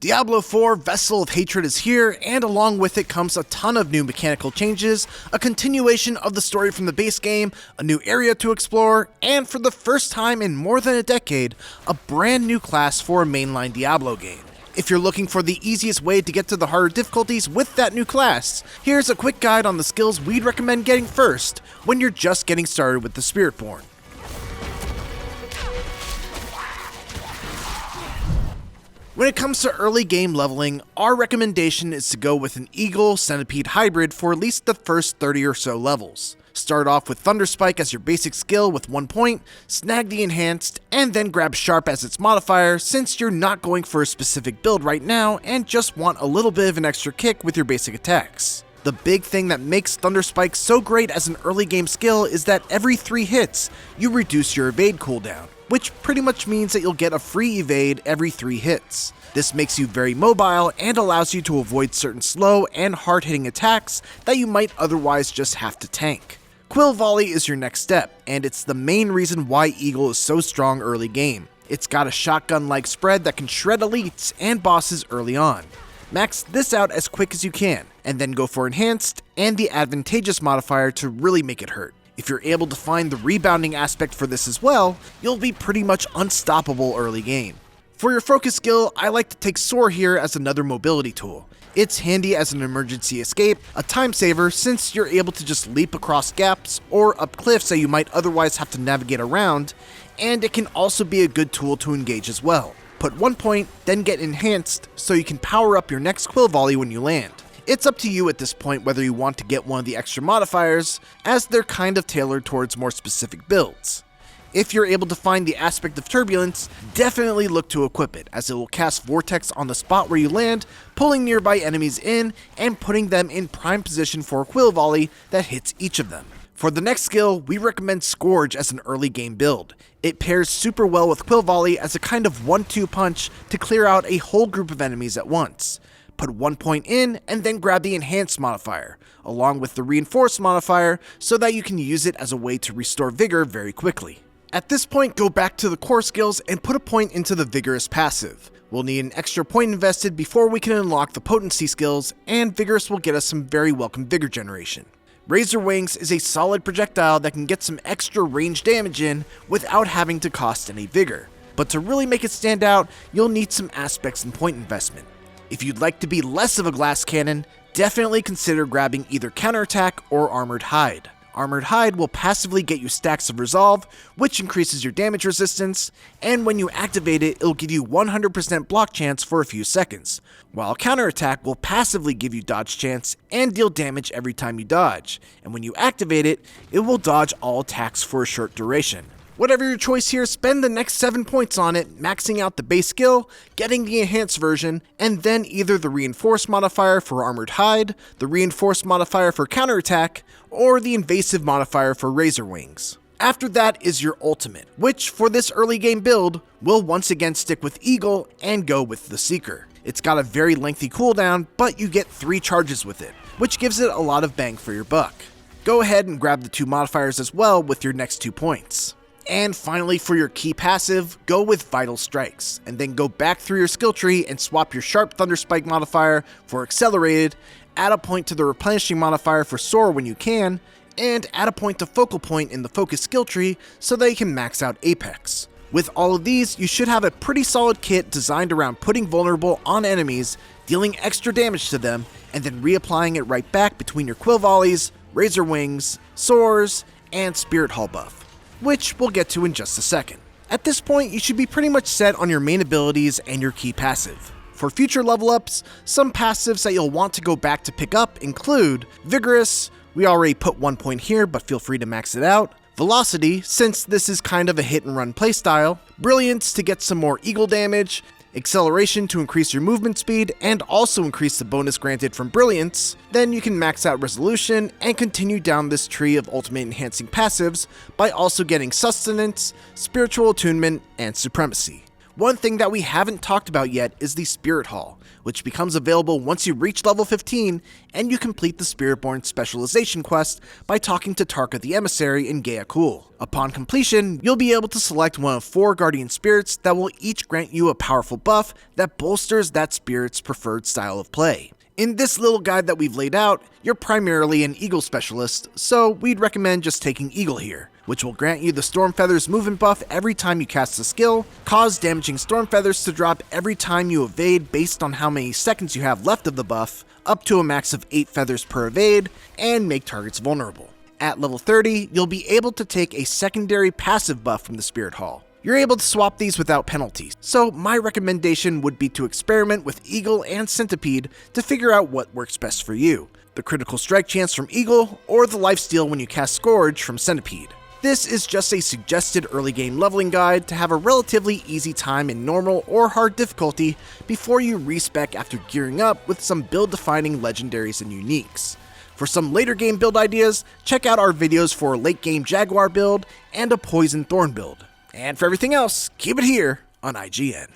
Diablo 4 Vessel of Hatred is here, and along with it comes a ton of new mechanical changes, a continuation of the story from the base game, a new area to explore, and for the first time in more than a decade, a brand new class for a mainline Diablo game. If you're looking for the easiest way to get to the harder difficulties with that new class, here's a quick guide on the skills we'd recommend getting first when you're just getting started with the Spiritborn. When it comes to early game leveling, our recommendation is to go with an Eagle Centipede hybrid for at least the first 30 or so levels. Start off with Thunderspike as your basic skill with 1 point, snag the enhanced, and then grab Sharp as its modifier since you're not going for a specific build right now and just want a little bit of an extra kick with your basic attacks. The big thing that makes Thunderspike so great as an early game skill is that every 3 hits, you reduce your evade cooldown, which pretty much means that you'll get a free evade every 3 hits. This makes you very mobile and allows you to avoid certain slow and hard-hitting attacks that you might otherwise just have to tank. Quill Volley is your next step, and it's the main reason why Eagle is so strong early game. It's got a shotgun-like spread that can shred elites and bosses early on. Max this out as quick as you can, and then go for Enhanced and the Advantageous modifier to really make it hurt. If you're able to find the rebounding aspect for this as well, you'll be pretty much unstoppable early game. For your focus skill, I like to take Soar here as another mobility tool. It's handy as an emergency escape, a time saver since you're able to just leap across gaps or up cliffs that you might otherwise have to navigate around, and it can also be a good tool to engage as well. Put 1 point, then get Enhanced so you can power up your next Quill Volley when you land. It's up to you at this point whether you want to get one of the extra modifiers, as they're kind of tailored towards more specific builds. If you're able to find the aspect of Turbulence, definitely look to equip it, as it will cast Vortex on the spot where you land, pulling nearby enemies in and putting them in prime position for a Quill Volley that hits each of them. For the next skill, we recommend Scourge as an early game build. It pairs super well with Quill Volley as a kind of 1-2 punch to clear out a whole group of enemies at once. Put 1 point in and then grab the Enhanced modifier, along with the Reinforced modifier so that you can use it as a way to restore vigor very quickly. At this point, go back to the core skills and put a point into the Vigorous passive. We'll need an extra point invested before we can unlock the Potency skills, and Vigorous will get us some very welcome vigor generation. Razor Wings is a solid projectile that can get some extra range damage in without having to cost any vigor. But to really make it stand out, you'll need some aspects and point investment. If you'd like to be less of a glass cannon, definitely consider grabbing either Counterattack or Armored Hide. Armored Hide will passively get you stacks of Resolve, which increases your damage resistance, and when you activate it, it'll give you 100% block chance for a few seconds, while Counterattack will passively give you dodge chance and deal damage every time you dodge, and when you activate it, it will dodge all attacks for a short duration. Whatever your choice here, spend the next 7 points on it, maxing out the base skill, getting the enhanced version, and then either the Reinforced modifier for Armored Hide, the Reinforced modifier for Counterattack, or the Invasive modifier for Razor Wings. After that is your ultimate, which for this early game build, will once again stick with Eagle and go with the Seeker. It's got a very lengthy cooldown, but you get 3 charges with it, which gives it a lot of bang for your buck. Go ahead and grab the 2 modifiers as well with your next 2 points. And finally, for your key passive, go with Vital Strikes, and then go back through your skill tree and swap your Sharp Thunderspike modifier for Accelerated, add a point to the Replenishing modifier for Soar when you can, and add a point to Focal Point in the Focus skill tree so that you can max out Apex. With all of these, you should have a pretty solid kit designed around putting vulnerable on enemies, dealing extra damage to them, and then reapplying it right back between your Quill Volleys, Razor Wings, Soars, and Spirit Hull buff, which we'll get to in just a second. At this point, you should be pretty much set on your main abilities and your key passive. For future level ups, some passives that you'll want to go back to pick up include Vigorous, we already put 1 point here but feel free to max it out, Velocity, since this is kind of a hit and run playstyle, Brilliance to get some more Eagle damage, Acceleration to increase your movement speed and also increase the bonus granted from Brilliance. Then you can max out Resolution and continue down this tree of ultimate enhancing passives by also getting Sustenance, Spiritual Attunement, and Supremacy. One thing that we haven't talked about yet is the Spirit Hall, which becomes available once you reach level 15 and you complete the Spiritborn specialization quest by talking to Tarka the Emissary in Gaeakul. Upon completion, you'll be able to select one of 4 guardian spirits that will each grant you a powerful buff that bolsters that spirit's preferred style of play. In this little guide that we've laid out, you're primarily an Eagle specialist, so we'd recommend just taking Eagle here, which will grant you the Storm Feathers movement buff every time you cast a skill, cause damaging Storm Feathers to drop every time you evade based on how many seconds you have left of the buff, up to a max of 8 feathers per evade, and make targets vulnerable. At level 30, you'll be able to take a secondary passive buff from the Spirit Hall. You're able to swap these without penalties, so my recommendation would be to experiment with Eagle and Centipede to figure out what works best for you. The critical strike chance from Eagle, or the lifesteal when you cast Scourge from Centipede. This is just a suggested early game leveling guide to have a relatively easy time in normal or hard difficulty before you respec after gearing up with some build defining legendaries and uniques. For some later game build ideas, check out our videos for a late game Jaguar build and a Poison Thorn build. And for everything else, keep it here on IGN.